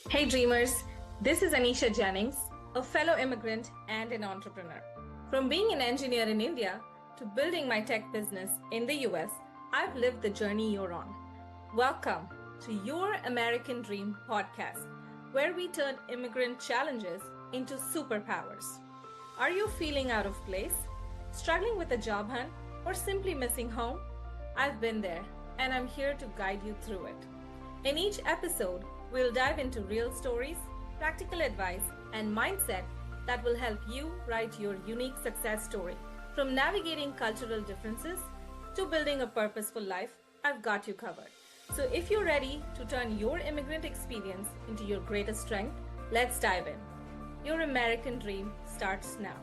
Hey dreamers, this is Anisha Jennings, a fellow immigrant and an entrepreneur. From being an engineer in India to building my tech business in the US, I've lived the journey you're on. Welcome to Your American Dream podcast, where we turn immigrant challenges into superpowers. Are you feeling out of place, struggling with a job hunt, or simply missing home? I've been there, and I'm here to guide you through it. In each episode, we'll dive into real stories, practical advice, and mindset that will help you write your unique success story. From navigating cultural differences to building a purposeful life, I've got you covered. So if you're ready to turn your immigrant experience into your greatest strength, let's dive in. Your American dream starts now.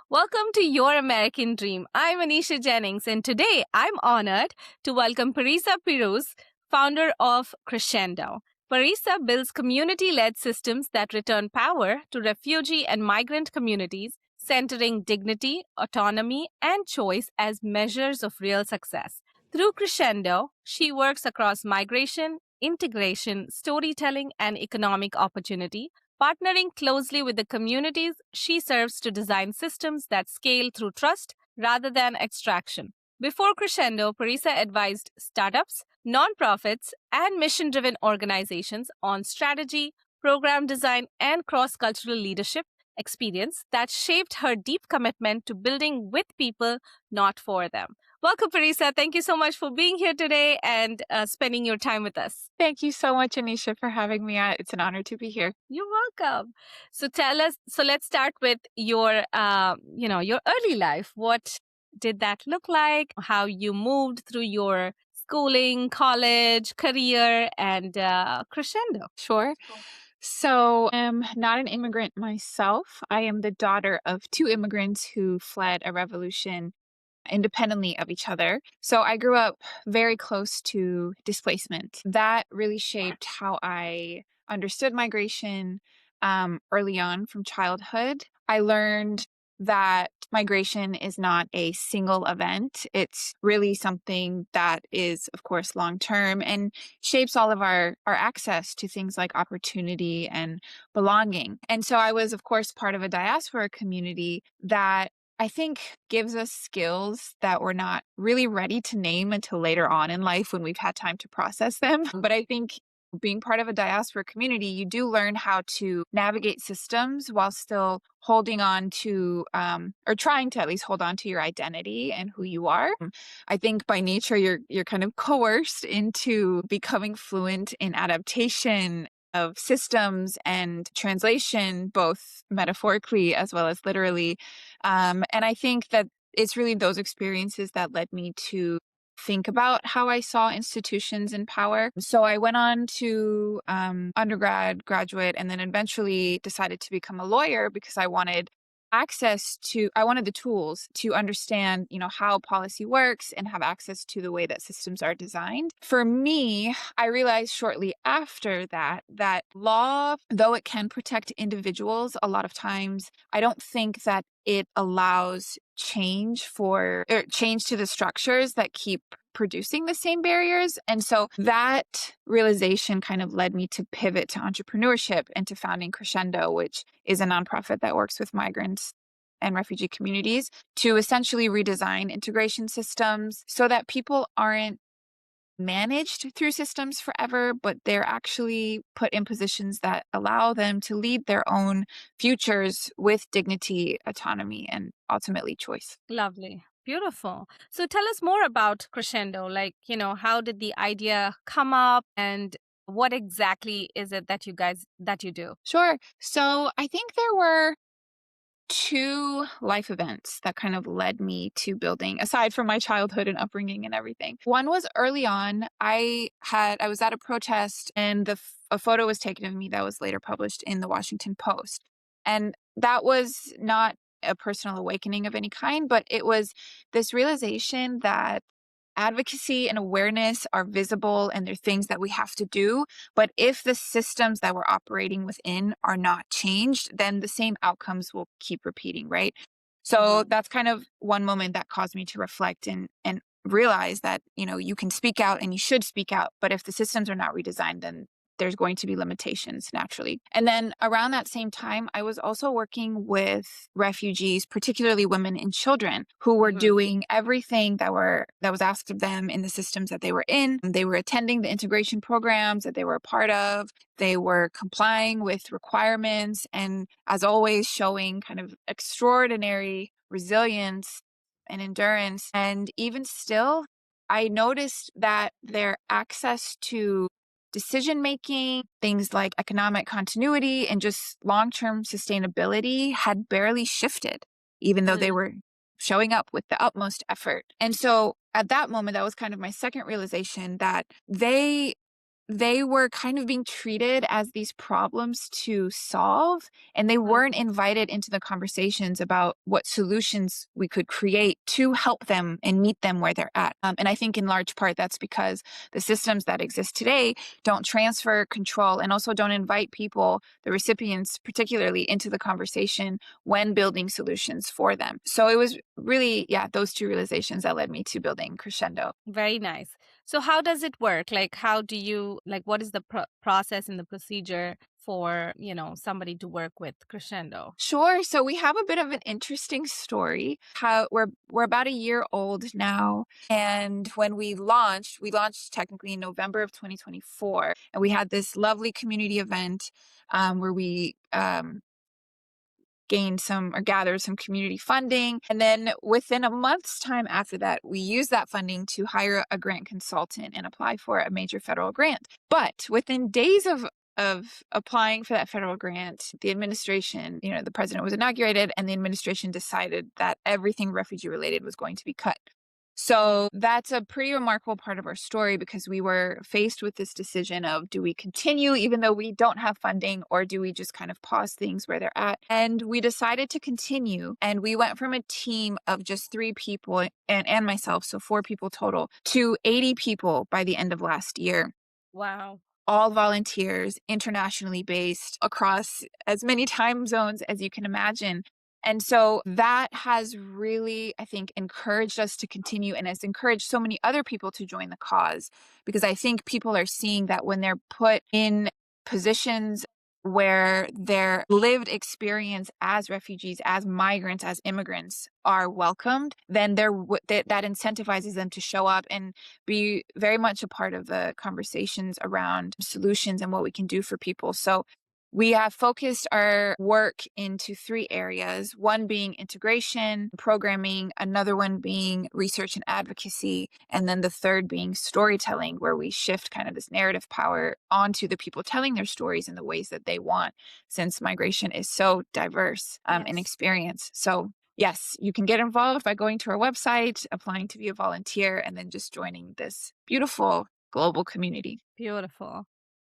Welcome to Your American Dream. I'm Anisha Jennings, and today I'm honored to welcome Parisa Pirooz, founder of Crescendo. Parisa builds community-led systems that return power to refugee and migrant communities, centering dignity, autonomy, and choice as measures of real success. Through Crescendo, she works across migration, integration, storytelling, and economic opportunity, partnering closely with the communities she serves to design systems that scale through trust rather than extraction. Before Crescendo, Parisa advised startups, nonprofits, and mission driven organizations on strategy, program design, and cross cultural leadership experience that shaped her deep commitment to building with people, not for them. Welcome, Parisa. Thank you so much for being here today and spending your time with us. Thank you so much, Anisha, for having me. It's an honor to be here. You're welcome. So tell us. So let's start with your, your early life. What did that look like? How you moved through your schooling, college, career, and Crescendo. Sure. So I'm not an immigrant myself. I am the daughter of two immigrants who fled a revolution independently of each other. So I grew up very close to displacement. That really shaped how I understood migration early on from childhood. I learned that migration is not a single event. It's really something that is, of course, long term and shapes all of our access to things like opportunity and belonging. And so I was, of course, part of a diaspora community that I think gives us skills that we're not really ready to name until later on in life when we've had time to process them. But I think being part of a diaspora community, you do learn how to navigate systems while still holding on to, or trying to at least hold on to your identity and who you are. I think by nature, you're kind of coerced into becoming fluent in adaptation of systems and translation, both metaphorically as well as literally. And I think that it's really those experiences that led me to think about how I saw institutions in power. So I went on to undergrad, graduate, and then eventually decided to become a lawyer because I wanted the tools to understand, how policy works and have access to the way that systems are designed. For me, I realized shortly after that law, though it can protect individuals, a lot of times I don't think that it allows change to the structures that keep producing the same barriers. And so that realization kind of led me to pivot to entrepreneurship and to founding Crescendo, which is a nonprofit that works with migrants and refugee communities to essentially redesign integration systems so that people aren't managed through systems forever, but they're actually put in positions that allow them to lead their own futures with dignity, autonomy, and ultimately choice. Lovely. Beautiful. So tell us more about Crescendo. How did the idea come up and what exactly is it that you do? Sure. So I think there were two life events that kind of led me to building, aside from my childhood and upbringing and everything. One was early on. I was at a protest and a photo was taken of me that was later published in the Washington Post. And that was not a personal awakening of any kind, but it was this realization that advocacy and awareness are visible and they're things that we have to do. But if the systems that we're operating within are not changed, then the same outcomes will keep repeating, right? So that's kind of one moment that caused me to reflect and realize that, you can speak out and you should speak out. But if the systems are not redesigned, then there's going to be limitations naturally. And then around that same time, I was also working with refugees, particularly women and children, who were Mhm. doing everything that was asked of them in the systems that they were in. They were attending the integration programs that they were a part of. They were complying with requirements and, as always, showing kind of extraordinary resilience and endurance. And even still, I noticed that their access to decision making, things like economic continuity and just long term sustainability had barely shifted, even though they Mm. were showing up with the utmost effort. And so at that moment, that was kind of my second realization that they were kind of being treated as these problems to solve, and they Mm. weren't invited into the conversations about what solutions we could create to help them and meet them where they're at. And I think in large part that's because the systems that exist today don't transfer control and also don't invite people, the recipients particularly, into the conversation when building solutions for them. So it was really, yeah, those two realizations that led me to building Crescendo. Very nice. So how does it work? Like, how do you like? What is the process and the procedure for somebody to work with Crescendo? Sure. So we have a bit of an interesting story. How we're about a year old now, and when we launched technically in November of 2024, and we had this lovely community event where we gained some or gathered some community funding. And then within a month's time after that, we used that funding to hire a grant consultant and apply for a major federal grant. But within days of applying for that federal grant, the administration, the president was inaugurated and the administration decided that everything refugee related was going to be cut. So that's a pretty remarkable part of our story because we were faced with this decision of, do we continue even though we don't have funding, or do we just kind of pause things where they're at? And we decided to continue. And we went from a team of just 3 people and myself, so 4 people total, to 80 people by the end of last year. Wow. All volunteers, internationally based, across as many time zones as you can imagine. And so that has really, I think, encouraged us to continue and has encouraged so many other people to join the cause, because I think people are seeing that when they're put in positions where their lived experience as refugees, as migrants, as immigrants are welcomed, then that incentivizes them to show up and be very much a part of the conversations around solutions and what we can do for people. So we have focused our work into 3 areas, one being integration, programming, another one being research and advocacy, and then the third being storytelling, where we shift kind of this narrative power onto the people telling their stories in the ways that they want, since migration is so diverse in Yes. experience. So yes, you can get involved by going to our website, applying to be a volunteer, and then just joining this beautiful global community. Beautiful.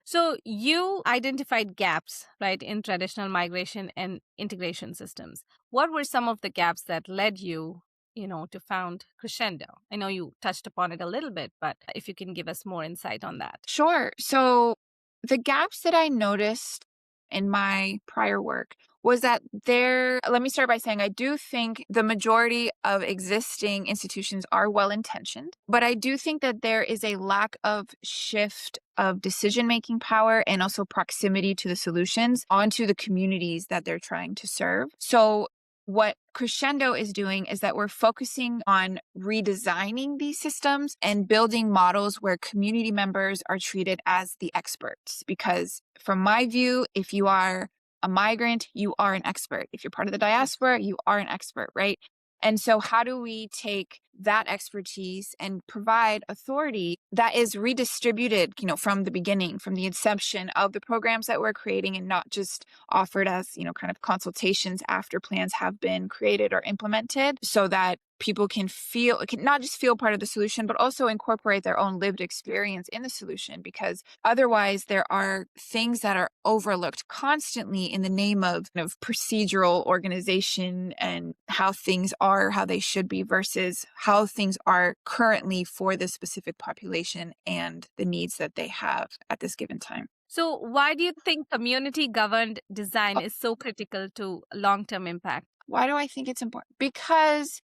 So you identified gaps, right, in traditional migration and integration systems. What were some of the gaps that led you, to found Crescendo? I know you touched upon it a little bit, but if you can give us more insight on that. Sure. So the gaps that I noticed in my prior work was that let me start by saying I do think the majority of existing institutions are well intentioned, but I do think that there is a lack of shift of decision making power and also proximity to the solutions onto the communities that they're trying to serve. So what Crescendo is doing is that we're focusing on redesigning these systems and building models where community members are treated as the experts. Because from my view, if you are a migrant, you are an expert. If you're part of the diaspora, you are an expert, right? And so how do we take that expertise and provide authority that is redistributed, from the beginning, from the inception of the programs that we're creating, and not just offered as, kind of consultations after plans have been created or implemented, so that people can not just feel part of the solution, but also incorporate their own lived experience in the solution. Because otherwise there are things that are overlooked constantly in the name of procedural organization and how things are, how they should be, versus how things are currently for this specific population and the needs that they have at this given time. So why do you think community governed design is so critical to long term impact? Why do I think it's important? Because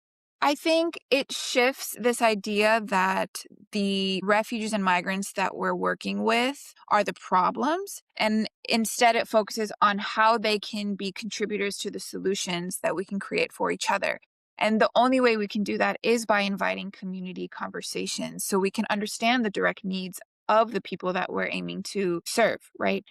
I think it shifts this idea that the refugees and migrants that we're working with are the problems. And instead, it focuses on how they can be contributors to the solutions that we can create for each other. And the only way we can do that is by inviting community conversations so we can understand the direct needs of the people that we're aiming to serve, right?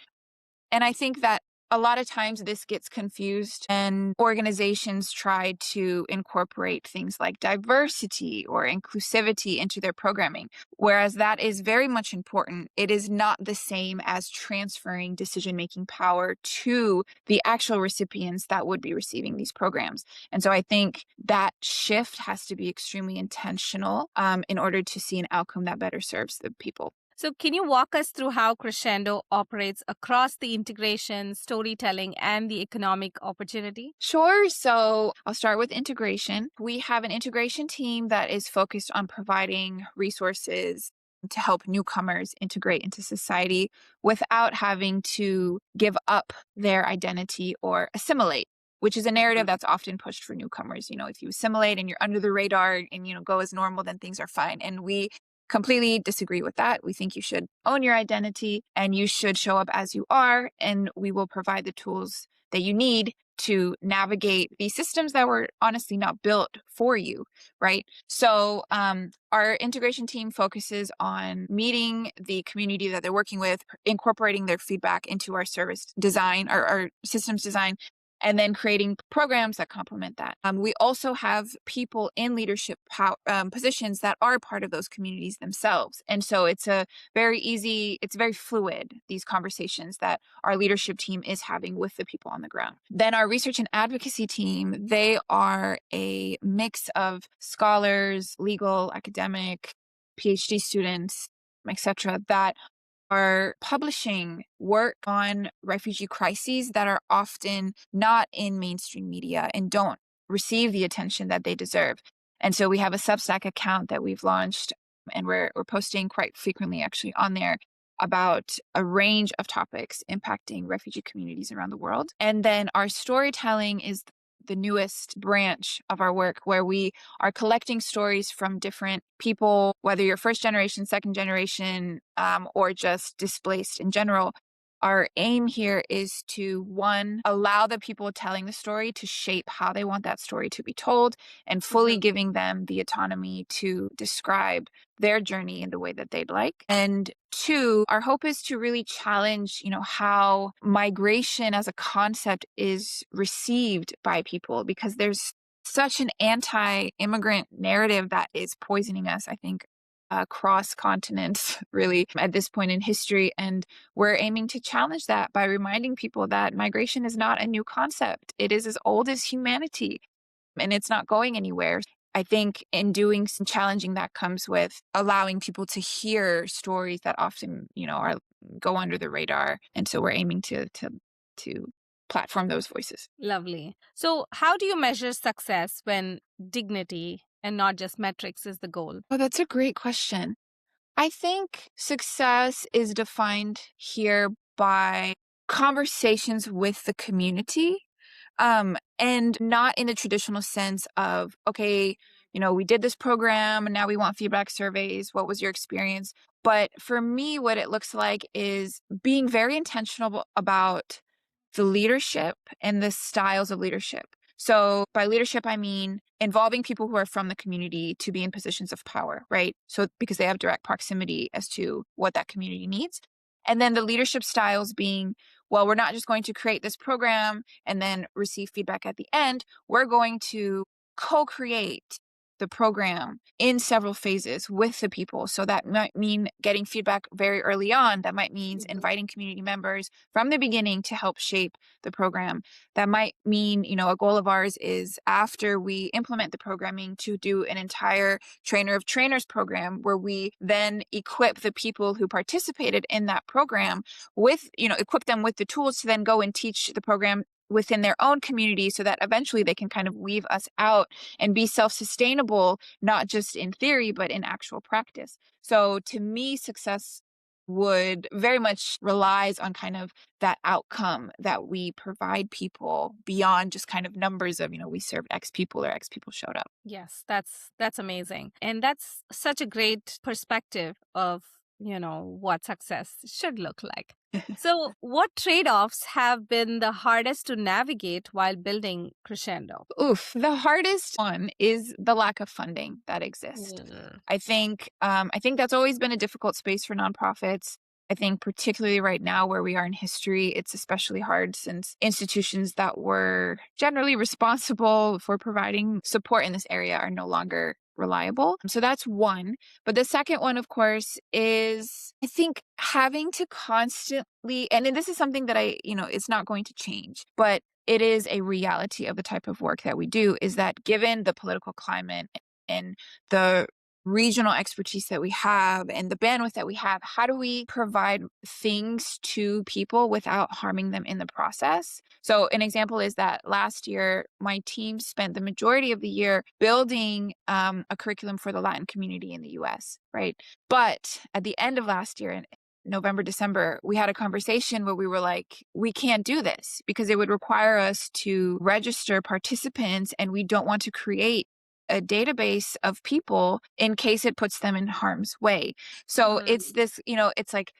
And I think that a lot of times this gets confused and organizations try to incorporate things like diversity or inclusivity into their programming. Whereas that is very much important, it is not the same as transferring decision-making power to the actual recipients that would be receiving these programs. And so I think that shift has to be extremely intentional in order to see an outcome that better serves the people. So, can you walk us through how Crescendo operates across the integration, storytelling, and the economic opportunity? Sure. So I'll start with integration. We have an integration team that is focused on providing resources to help newcomers integrate into society without having to give up their identity or assimilate, which is a narrative that's often pushed for newcomers. If you assimilate and you're under the radar and, go as normal, then things are fine. And we completely disagree with that. We think you should own your identity and you should show up as you are, and we will provide the tools that you need to navigate these systems that were honestly not built for you, right? So our integration team focuses on meeting the community that they're working with, incorporating their feedback into our service design or our systems design, and then creating programs that complement that. We also have people in leadership positions that are part of those communities themselves. And so it's very fluid, these conversations that our leadership team is having with the people on the ground. Then our research and advocacy team, they are a mix of scholars, legal, academic, PhD students, etc., that are publishing work on refugee crises that are often not in mainstream media and don't receive the attention that they deserve. And so we have a Substack account that we've launched, and we're posting quite frequently actually on there about a range of topics impacting refugee communities around the world. And then our storytelling is the newest branch of our work, where we are collecting stories from different people, whether you're first generation, second generation, or just displaced in general. Our aim here is to, one, allow the people telling the story to shape how they want that story to be told, and fully giving them the autonomy to describe their journey in the way that they'd like. And two, our hope is to really challenge, how migration as a concept is received by people, because there's such an anti-immigrant narrative that is poisoning us, I think, across continents, really, at this point in history. And we're aiming to challenge that by reminding people that migration is not a new concept. It is as old as humanity, and it's not going anywhere. I think in doing some challenging that comes with allowing people to hear stories that often, go under the radar. And so we're aiming to platform those voices. Lovely. So, how do you measure success when dignity and not just metrics is the goal? Oh, that's a great question. I think success is defined here by conversations with the community, and not in the traditional sense of, okay, we did this program and now we want feedback surveys. What was your experience? But for me, what it looks like is being very intentional about the leadership and the styles of leadership. So by leadership, I mean involving people who are from the community to be in positions of power, right? So because they have direct proximity as to what that community needs. And then the leadership styles being, well, we're not just going to create this program and then receive feedback at the end. We're going to co-create the program in several phases with the people. So that might mean getting feedback very early on. That might mean inviting community members from the beginning to help shape the program. That might mean, a goal of ours is after we implement the programming to do an entire trainer of trainers program, where we then equip the people who participated in that program with, equip them with the tools to then go and teach the program within their own community, so that eventually they can kind of weave us out and be self-sustainable, not just in theory, but in actual practice. So to me, success would very much relies on kind of that outcome that we provide people beyond just kind of numbers of, we served X people or X people showed up. Yes, that's amazing. And that's such a great perspective of, what success should look like. So, what trade-offs have been the hardest to navigate while building Crescendo? Oof, the hardest one is the lack of funding that exists. Mm. I think that's always been a difficult space for nonprofits. I think particularly right now where we are in history, it's especially hard since institutions that were generally responsible for providing support in this area are no longer reliable. So that's one. But the second one, of course, is I think having to constantly, and then this is something that it's not going to change, but it is a reality of the type of work that we do, is that given the political climate and the regional expertise that we have and the bandwidth that we have, how do we provide things to people without harming them in the process? So an example is that last year, my team spent the majority of the year building a curriculum for the Latin community in the US, right? But at the end of last year, in November, December, we had a conversation where we were like, we can't do this because it would require us to register participants, and we don't want to create a database of people in case it puts them in harm's way. So it's this, it's like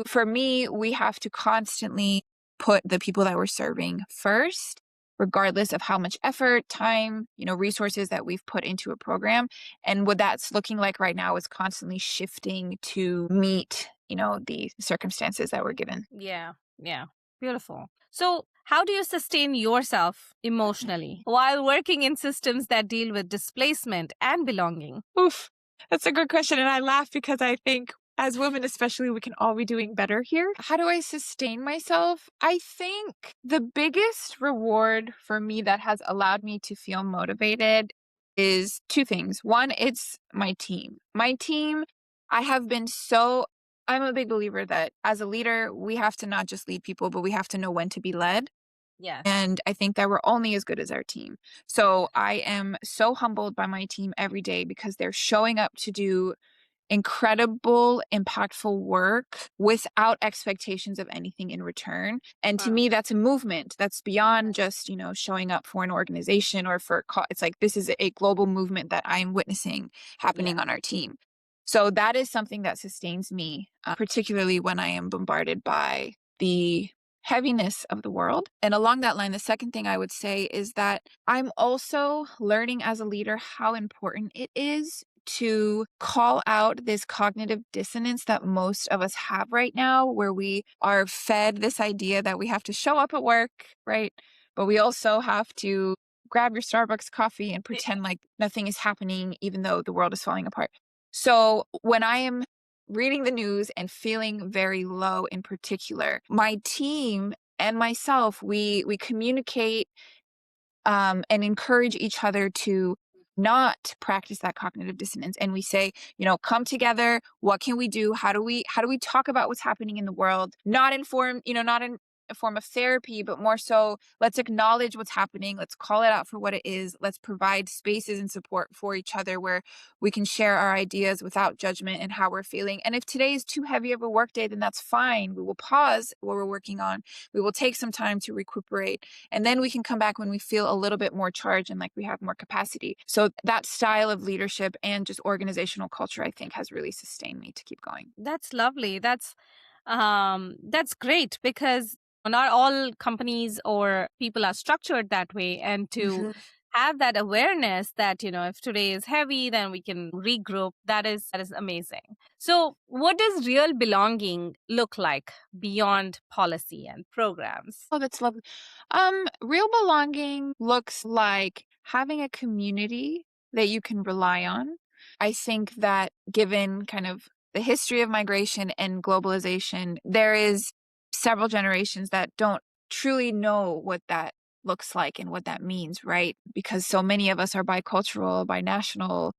for me, we have to constantly put the people that we're serving first, regardless of how much effort, time, resources that we've put into a program. And what that's looking like right now is constantly shifting to meet, the circumstances that we're given. Yeah, yeah. Beautiful. So, how do you sustain yourself emotionally while working in systems that deal with displacement and belonging? Oof, that's a good question. And I laugh because I think as women, especially, we can all be doing better here. How do I sustain myself? I think the biggest reward for me that has allowed me to feel motivated is two things. One, it's my team. My team, I have been I'm a big believer that as a leader, we have to not just lead people, but we have to know when to be led. Yes. And I think that we're only as good as our team. So I am so humbled by my team every day because they're showing up to do incredible, impactful work without expectations of anything in return. And to Wow. me, that's a movement that's beyond just, showing up for an organization or it's like this is a global movement that I'm witnessing happening Yeah. on our team. So that is something that sustains me, particularly when I am bombarded by the heaviness of the world. And along that line, the second thing I would say is that I'm also learning as a leader how important it is to call out this cognitive dissonance that most of us have right now, where we are fed this idea that we have to show up at work, right? But we also have to grab your Starbucks coffee and pretend like nothing is happening, even though the world is falling apart. So when I am reading the news and feeling very low in particular, my team and myself, we communicate and encourage each other to not practice that cognitive dissonance. And we say, come together. What can we do? How do we talk about what's happening in the world? Not not in a form of therapy, but more so let's acknowledge what's happening. Let's call it out for what it is. Let's provide spaces and support for each other where we can share our ideas without judgment and how we're feeling. And if today is too heavy of a work day, then that's fine. We will pause what we're working on. We will take some time to recuperate, and then we can come back when we feel a little bit more charged and like we have more capacity. So that style of leadership and just organizational culture, I think, has really sustained me to keep going. That's lovely. That's great because not all companies or people are structured that way, and to have that awareness that if today is heavy, then we can regroup. That is amazing. So, what does real belonging look like beyond policy and programs? Oh, that's lovely. Real belonging looks like having a community that you can rely on. I think that given kind of the history of migration and globalization, there is several generations that don't truly know what that looks like and what that means, right? Because so many of us are bicultural, binational,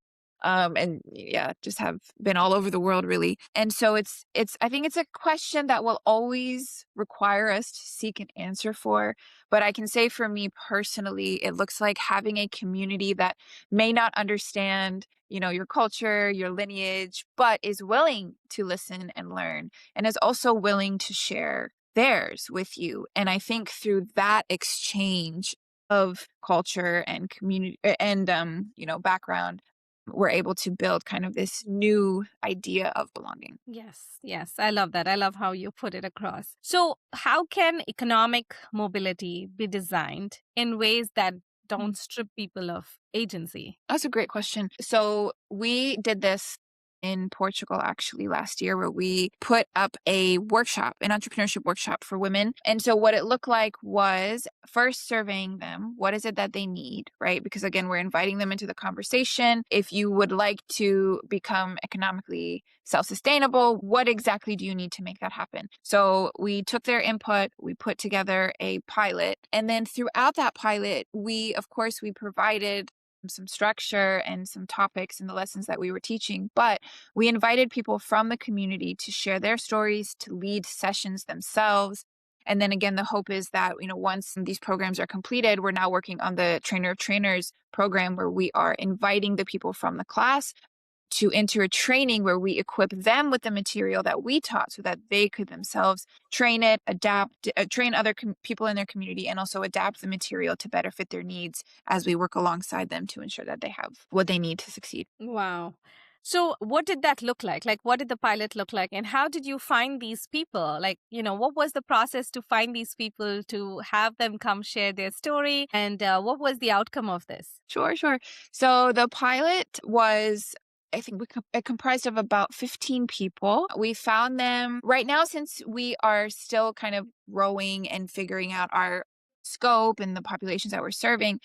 and yeah, just have been all over the world really. And so I think it's a question that will always require us to seek an answer for. But I can say for me personally, it looks like having a community that may not understand your culture, your lineage, but is willing to listen and learn and is also willing to share theirs with you. And I think through that exchange of culture and community and background, we're able to build kind of this new idea of belonging. Yes, yes, I love that. I love how you put it across. So, how can economic mobility be designed in ways that don't strip people of agency? That's a great question. So we did this in Portugal actually last year where we put up a workshop, an entrepreneurship workshop for women. And so what it looked like was first surveying them. What is it that they need, right? Because again, we're inviting them into the conversation. If you would like to become economically self-sustainable, what exactly do you need to make that happen? So we took their input, we put together a pilot, and then throughout that pilot, of course, we provided some structure and some topics and the lessons that we were teaching, but we invited people from the community to share their stories, to lead sessions themselves. And then again, the hope is that, once these programs are completed, we're now working on the trainer of trainers program where we are inviting the people from the class to enter a training where we equip them with the material that we taught so that they could themselves train it, adapt, train other people in their community, and also adapt the material to better fit their needs as we work alongside them to ensure that they have what they need to succeed. Wow. So, what did that look like? Like, what did the pilot look like? And how did you find these people? Like, what was the process to find these people, to have them come share their story? And what was the outcome of this? Sure, sure. So the pilot was, I think it comprised of about 15 people. We found them right now, since we are still kind of growing and figuring out our scope and the populations that we're serving.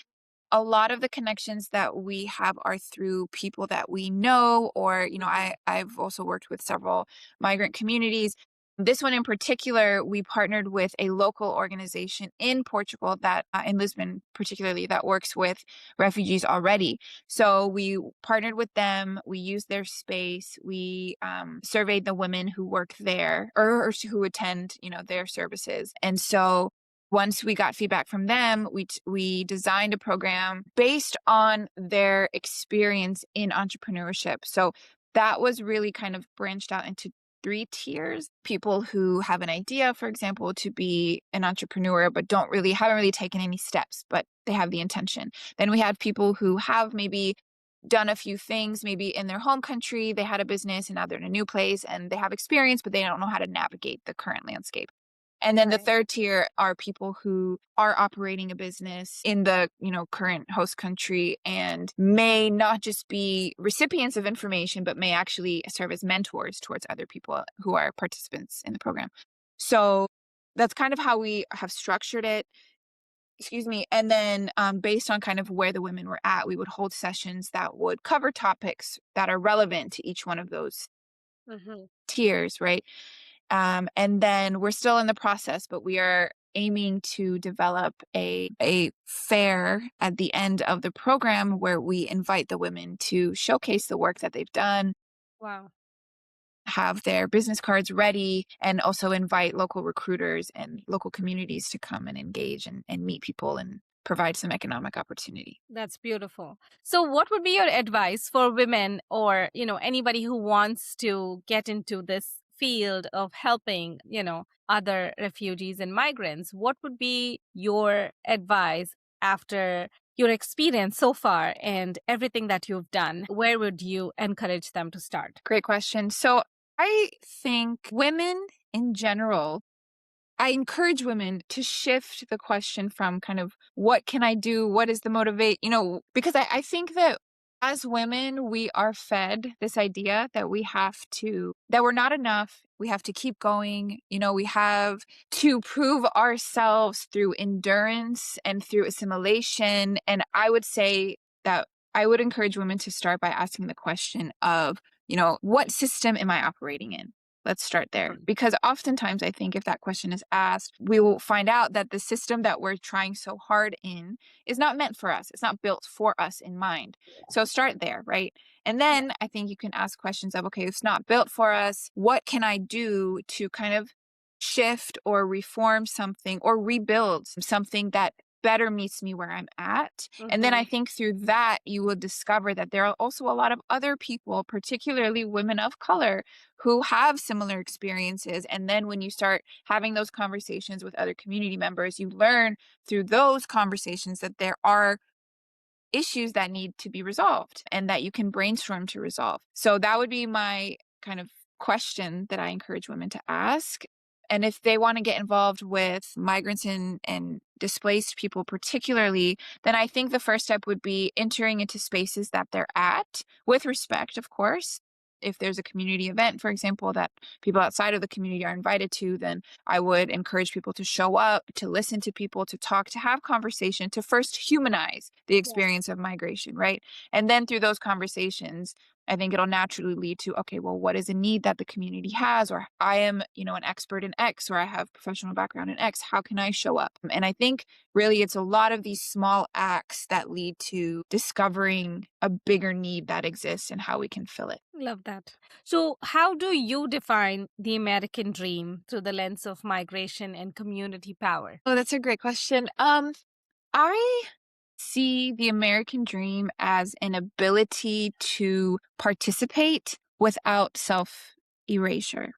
A lot of the connections that we have are through people that we know, or, I've also worked with several migrant communities. This one in particular, we partnered with a local organization in Portugal in Lisbon, particularly, that works with refugees already. So we partnered with them. We used their space. We surveyed the women who work there or who attend, their services. And so once we got feedback from them, we designed a program based on their experience in entrepreneurship. So that was really kind of branched out into 3 tiers. People who have an idea, for example, to be an entrepreneur, but haven't really taken any steps, but they have the intention. Then we have people who have maybe done a few things, maybe in their home country, they had a business and now they're in a new place and they have experience, but they don't know how to navigate the current landscape. And then the Right. third tier are people who are operating a business in the, current host country and may not just be recipients of information, but may actually serve as mentors towards other people who are participants in the program. So that's kind of how we have structured it. Excuse me. And then based on kind of where the women were at, we would hold sessions that would cover topics that are relevant to each one of those Hmm. tiers, right? And then we're still in the process, but we are aiming to develop a fair at the end of the program where we invite the women to showcase the work that they've done, Wow. have their business cards ready, and also invite local recruiters and local communities to come and engage and meet people and provide some economic opportunity. That's beautiful. So, what would be your advice for women or, anybody who wants to get into this field of helping, other refugees and migrants? What would be your advice after your experience so far and everything that you've done? Where would you encourage them to start? Great question. So I think women in general, I encourage women to shift the question from kind of what can I do? What is the motivate? Because I think that as women, we are fed this idea that that we're not enough. We have to keep going. We have to prove ourselves through endurance and through assimilation. And I would say that I would encourage women to start by asking the question of, what system am I operating in? Let's start there. Because oftentimes, I think if that question is asked, we will find out that the system that we're trying so hard in is not meant for us. It's not built for us in mind. So start there, right? And Yeah. then I think you can ask questions of, okay, it's not built for us. What can I do to kind of shift or reform something or rebuild something that better meets me where I'm at. And then I think through that, you will discover that there are also a lot of other people, particularly women of color, who have similar experiences. And then when you start having those conversations with other community members, you learn through those conversations that there are issues that need to be resolved and that you can brainstorm to resolve. So that would be my kind of question that I encourage women to ask. And if they want to get involved with migrants and displaced people, particularly, then I think the first step would be entering into spaces that they're at with respect, of course. If there's a community event, for example, that people outside of the community are invited to, then I would encourage people to show up, to listen to people, to talk, to have conversation, to first humanize the experience of migration, right? And then through those conversations, I think it'll naturally lead to, okay, well, what is a need that the community has? Or I am, an expert in X, or I have professional background in X. How can I show up? And I think really it's a lot of these small acts that lead to discovering a bigger need that exists and how we can fill it. Love that. So, how do you define the American dream through the lens of migration and community power? Oh, that's a great question. I see the American dream as an ability to participate without self erasure.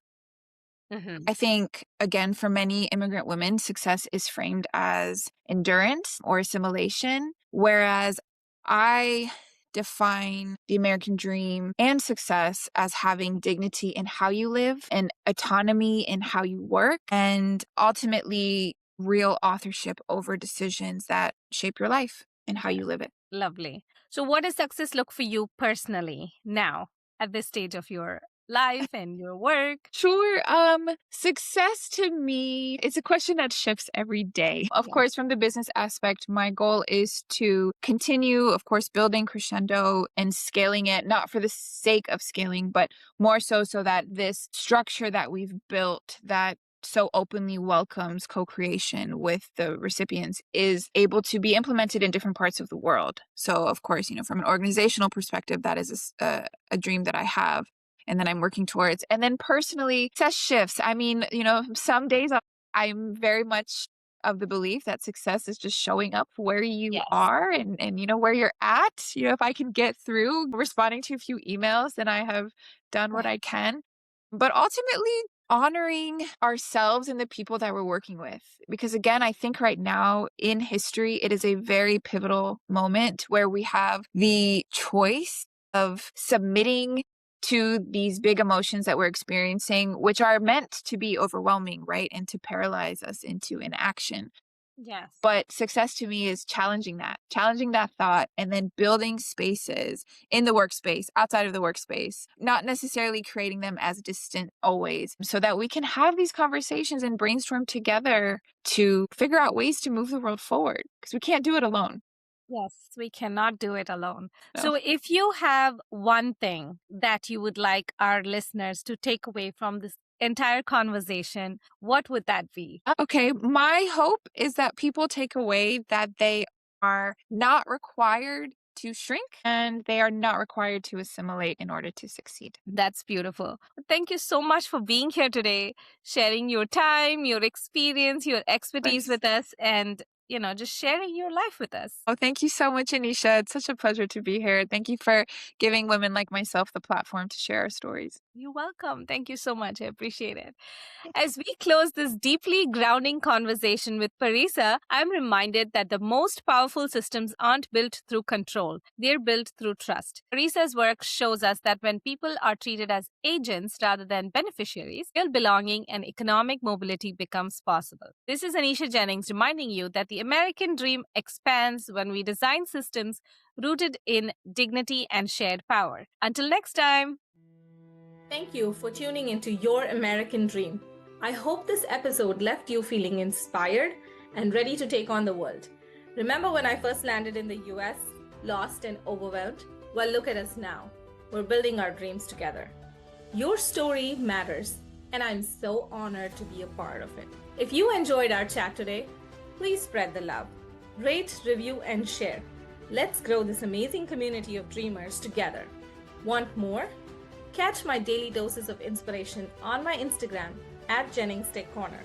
I think, again, for many immigrant women, success is framed as endurance or assimilation, whereas I define the American dream and success as having dignity in how you live and autonomy in how you work, and ultimately real authorship over decisions that shape your life and how you live it. Lovely. So, what does success look for you personally now at this stage of your life and your work? Sure. Success to me, it's a question that shifts every day. Of course, from the business aspect, my goal is to continue, of course, building Crescendo and scaling it, not for the sake of scaling, but more so that this structure that we've built that so openly welcomes co-creation with the recipients is able to be implemented in different parts of the world. So, of course, from an organizational perspective, that is a dream that I have and that I'm working towards. And then personally, success shifts. I mean, some days I'm very much of the belief that success is just showing up where you are and where you're at. If I can get through responding to a few emails, then I have done what I can. But ultimately, honoring ourselves and the people that we're working with. Because again, I think right now in history, it is a very pivotal moment where we have the choice of submitting to these big emotions that we're experiencing, which are meant to be overwhelming, right? And to paralyze us into inaction. Yes. But success to me is challenging that thought, and then building spaces in the workspace, outside of the workspace, not necessarily creating them as distant always, so that we can have these conversations and brainstorm together to figure out ways to move the world forward, because we can't do it alone. Yes, we cannot do it alone. No. So, if you have one thing that you would like our listeners to take away from this entire conversation, what would that be? Okay, my hope is that people take away that they are not required to shrink and they are not required to assimilate in order to succeed. That's beautiful. Thank you so much for being here today, sharing your time, your experience, your expertise with us, and just sharing your life with us. Oh, thank you so much, Anisha. It's such a pleasure to be here. Thank you for giving women like myself the platform to share our stories. You're welcome. Thank you so much. I appreciate it. As we close this deeply grounding conversation with Parisa, I'm reminded that the most powerful systems aren't built through control. They're built through trust. Parisa's work shows us that when people are treated as agents rather than beneficiaries, real belonging and economic mobility becomes possible. This is Anisha Jennings reminding you that the American dream expands when we design systems rooted in dignity and shared power. Until next time. Thank you for tuning into Your American Dream. I hope this episode left you feeling inspired and ready to take on the world. Remember when I first landed in the US, lost and overwhelmed? Well, look at us now. We're building our dreams together. Your story matters, and I'm so honored to be a part of it. If you enjoyed our chat today, please spread the love. Rate, review, and share. Let's grow this amazing community of dreamers together. Want more? Catch my daily doses of inspiration on my Instagram @JenningsTechCorner.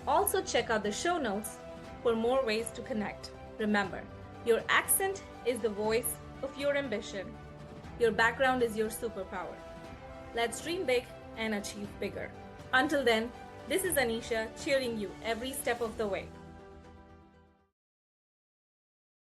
Also check out the show notes for more ways to connect. Remember, your accent is the voice of your ambition. Your background is your superpower. Let's dream big and achieve bigger. Until then, this is Anisha cheering you every step of the way.